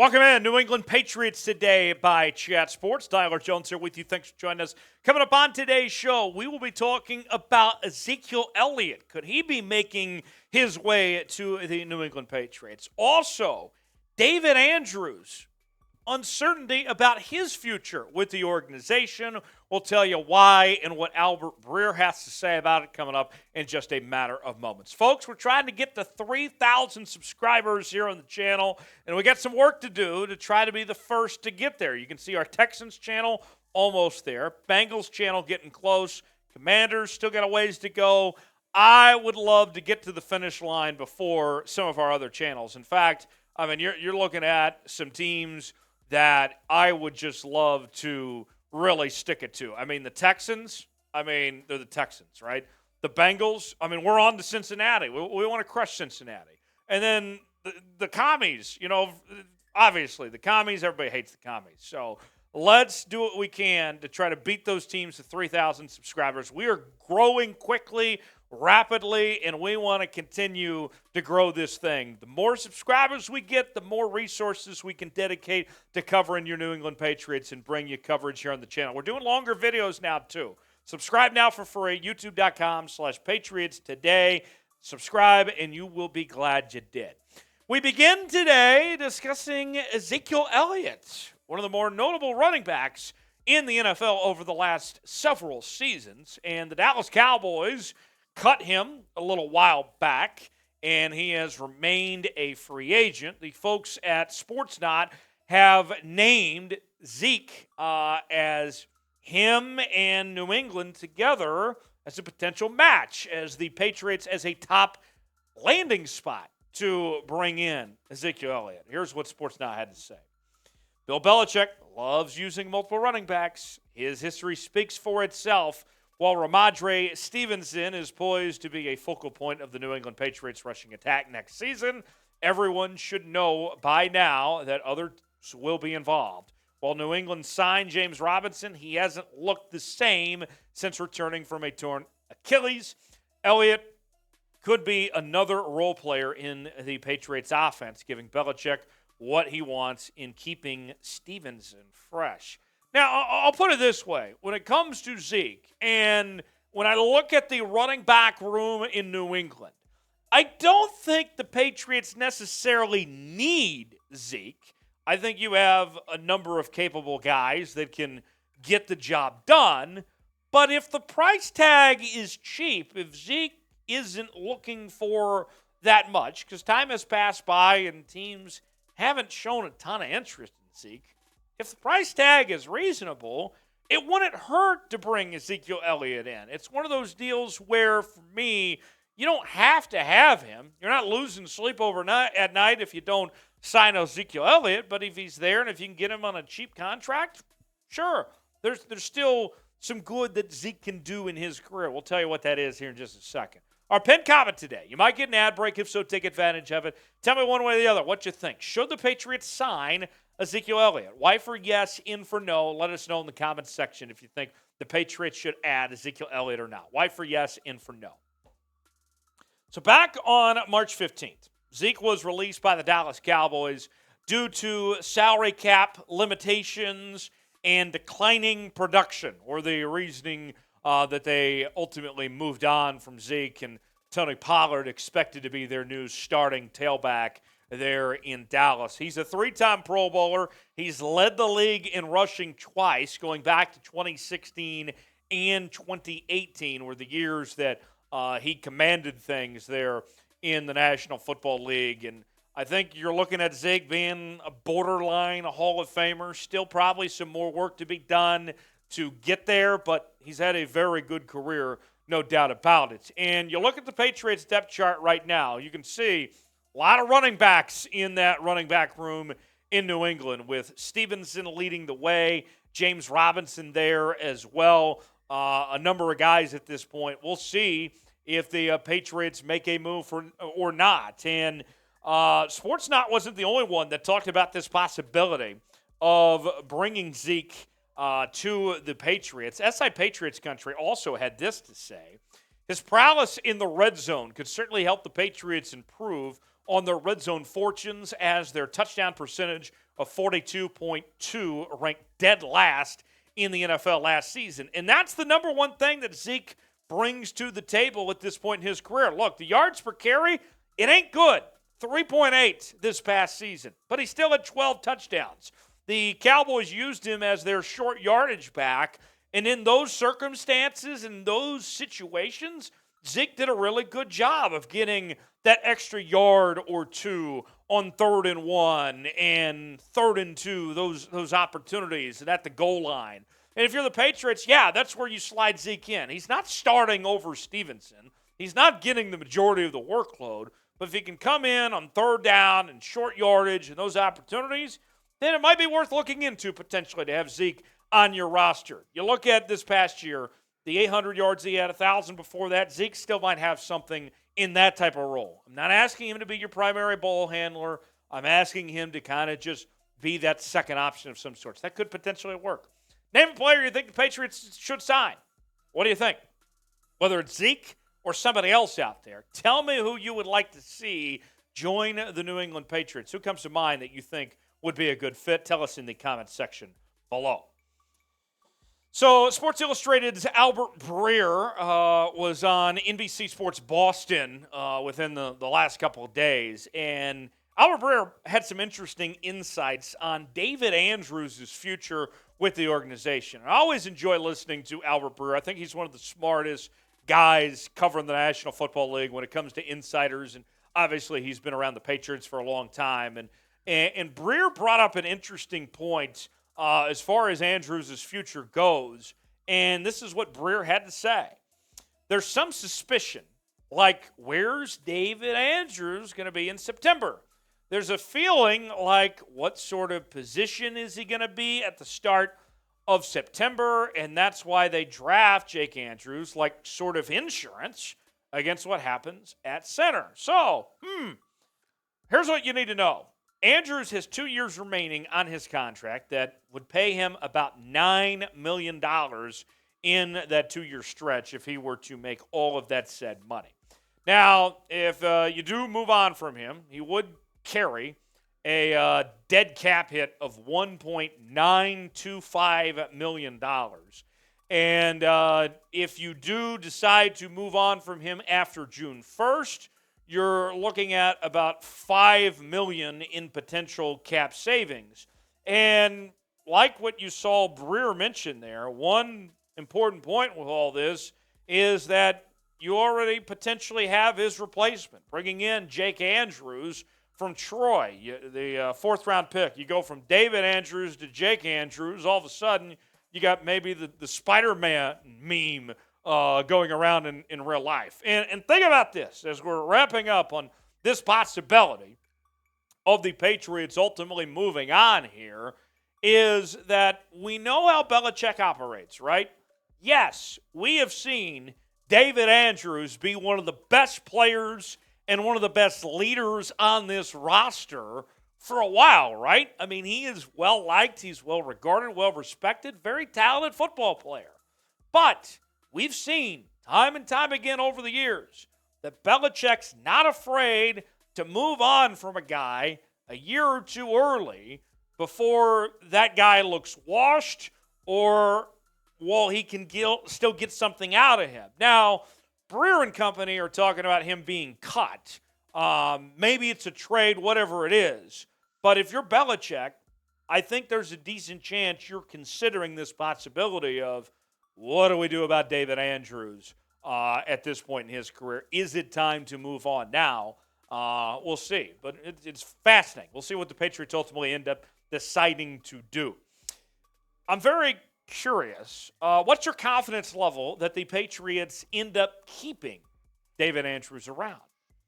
Welcome in, New England Patriots Today by Chat Sports. Tyler Jones here with you. Thanks for joining us. Coming up on today's show, we will be talking about Ezekiel Elliott. Could he be making his way to the New England Patriots? Also, David Andrews, uncertainty about his future with the organization. We'll tell you why and what Albert Breer has to say about it coming up in just a matter of moments. Folks, we're trying to get to 3,000 subscribers here on the channel, and we got some work to do to try to be the first to get there. You can see our Texans channel almost there. Bengals channel getting close. Commanders still got a ways to go. I would love to get to the finish line before some of our other channels. In fact, I mean, you're looking at some teams that I would just love to really stick it to. I mean, the Texans, they're the Texans, right? The Bengals, we're on to Cincinnati. We want to crush Cincinnati. And then the commies, obviously the commies, everybody hates the commies. So let's do what we can to try to beat those teams to 3,000 subscribers. We are growing quickly, rapidly, and we want to continue to grow this thing. The more subscribers we get, the more resources we can dedicate to covering your New England Patriots and bring you coverage here on the channel. We're doing longer videos now, too. Subscribe now for free, youtube.com/Patriots Today. Subscribe, and you will be glad you did. We begin today discussing Ezekiel Elliott, one of the more notable running backs in the NFL over the last several seasons. And the Dallas Cowboys cut him a little while back, and he has remained a free agent. The folks at Sportsnaut have named Zeke as him and New England together as a potential match, as the Patriots as a top landing spot to bring in Ezekiel Elliott. Here's what Sportsnaut had to say. Bill Belichick loves using multiple running backs. His history speaks for itself. While Rhamondre Stevenson is poised to be a focal point of the New England Patriots rushing attack next season, everyone should know by now that others will be involved. While New England signed James Robinson, he hasn't looked the same since returning from a torn Achilles. Elliott could be another role player in the Patriots offense, giving Belichick what he wants in keeping Stevenson fresh. Now, I'll put it this way. When it comes to Zeke, and when I look at the running back room in New England, I don't think the Patriots necessarily need Zeke. I think you have a number of capable guys that can get the job done. But if the price tag is cheap, if Zeke isn't looking for that much, because time has passed by and teams haven't shown a ton of interest in Zeke, if the price tag is reasonable, it wouldn't hurt to bring Ezekiel Elliott in. It's one of those deals where, for me, you don't have to have him. You're not losing sleep overnight at night if you don't sign Ezekiel Elliott, but if he's there and if you can get him on a cheap contract, sure. There's still some good that Zeke can do in his career. We'll tell you what that is here in just a second. Our pinned comment today. You might get an ad break. If so, take advantage of it. Tell me one way or the other what you think. Should the Patriots sign Ezekiel Elliott? Y for yes, in for no. Let us know in the comments section if you think the Patriots should add Ezekiel Elliott or not. Y for yes, in for no. So back on March 15th, Zeke was released by the Dallas Cowboys due to salary cap limitations and declining production, or the reasoning that they ultimately moved on from Zeke, and Tony Pollard expected to be their new starting tailback there in Dallas. He's a three-time Pro Bowler. He's led the league in rushing twice, going back to 2016 and 2018 were the years that he commanded things there in the National Football League. And I think you're looking at Zeke being a borderline Hall of Famer. Still probably some more work to be done to get there, but he's had a very good career, no doubt about it. And you look at the Patriots depth chart right now, you can see a lot of running backs in that running back room in New England, with Stevenson leading the way, James Robinson there as well, a number of guys at this point. We'll see if the Patriots make a move or not. And Sportsnaut wasn't the only one that talked about this possibility of bringing Zeke to the Patriots. SI Patriots Country also had this to say. His prowess in the red zone could certainly help the Patriots improve on their red zone fortunes as their touchdown percentage of 42.2 ranked dead last in the NFL last season. And that's the number one thing that Zeke brings to the table at this point in his career. Look, the yards per carry, it ain't good. 3.8 this past season, but he still had 12 touchdowns. The Cowboys used him as their short yardage back, and in those circumstances, in those situations, Zeke did a really good job of getting that extra yard or two on 3rd and 1 and 3rd and 2, those opportunities at the goal line. And if you're the Patriots, yeah, that's where you slide Zeke in. He's not starting over Stevenson. He's not getting the majority of the workload. But if he can come in on 3rd down and short yardage and those opportunities, then it might be worth looking into potentially to have Zeke on your roster. You look at this past year, the 800 yards he had, 1,000 before that, Zeke still might have something in that type of role. I'm not asking him to be your primary ball handler. I'm asking him to kind of just be that second option of some sorts. That could potentially work. Name a player you think the Patriots should sign. What do you think? Whether it's Zeke or somebody else out there, tell me who you would like to see join the New England Patriots. Who comes to mind that you think would be a good fit? Tell us in the comments section below. So, Sports Illustrated's Albert Breer was on NBC Sports Boston within the last couple of days, and Albert Breer had some interesting insights on David Andrews' future with the organization. I always enjoy listening to Albert Breer. I think he's one of the smartest guys covering the National Football League when it comes to insiders, and obviously he's been around the Patriots for a long time. And Breer brought up an interesting point as far as Andrews' future goes, and this is what Breer had to say. There's some suspicion, like, where's David Andrews going to be in September? There's a feeling like, what sort of position is he going to be at the start of September? And that's why they draft Jake Andrews, like sort of insurance against what happens at center. So, here's what you need to know. Andrews has 2 years remaining on his contract that would pay him about $9 million in that 2-year stretch if he were to make all of that said money. Now, if you do move on from him, he would carry a dead cap hit of $1.925 million. And if you do decide to move on from him after June 1st, you're looking at about $5 million in potential cap savings. And like what you saw Breer mention there, one important point with all this is that you already potentially have his replacement, bringing in Jake Andrews from Troy, the fourth-round pick. You go from David Andrews to Jake Andrews. All of a sudden, you got maybe the Spider-Man meme going around in real life. And think about this, as we're wrapping up on this possibility of the Patriots ultimately moving on here, is that we know how Belichick operates, right? Yes, we have seen David Andrews be one of the best players and one of the best leaders on this roster for a while, right? I mean, he is well-liked, he's well-regarded, well-respected, very talented football player. But we've seen time and time again over the years that Belichick's not afraid to move on from a guy a year or two early before that guy looks washed or, well, he can still get something out of him. Now, Breer and company are talking about him being cut. Maybe it's a trade, whatever it is. But if you're Belichick, I think there's a decent chance you're considering this possibility of, what do we do about David Andrews at this point in his career? Is it time to move on now? We'll see. But it's fascinating. We'll see what the Patriots ultimately end up deciding to do. I'm very curious. What's your confidence level that the Patriots end up keeping David Andrews around?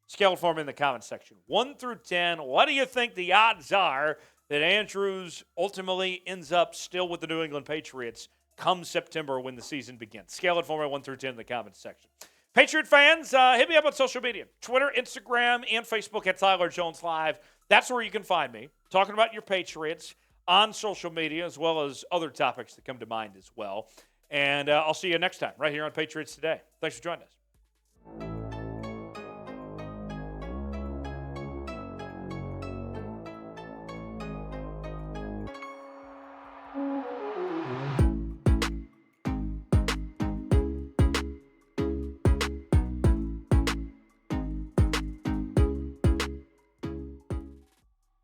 Scale it for me in the comments section. 1 through 10, what do you think the odds are that Andrews ultimately ends up still with the New England Patriots come September when the season begins? Scale it for me 1 through 10 in the comments section. Patriot fans, hit me up on social media. Twitter, Instagram, and Facebook at Tyler Jones Live. That's where you can find me, talking about your Patriots on social media, as well as other topics that come to mind as well. And I'll see you next time right here on Patriots Today. Thanks for joining us.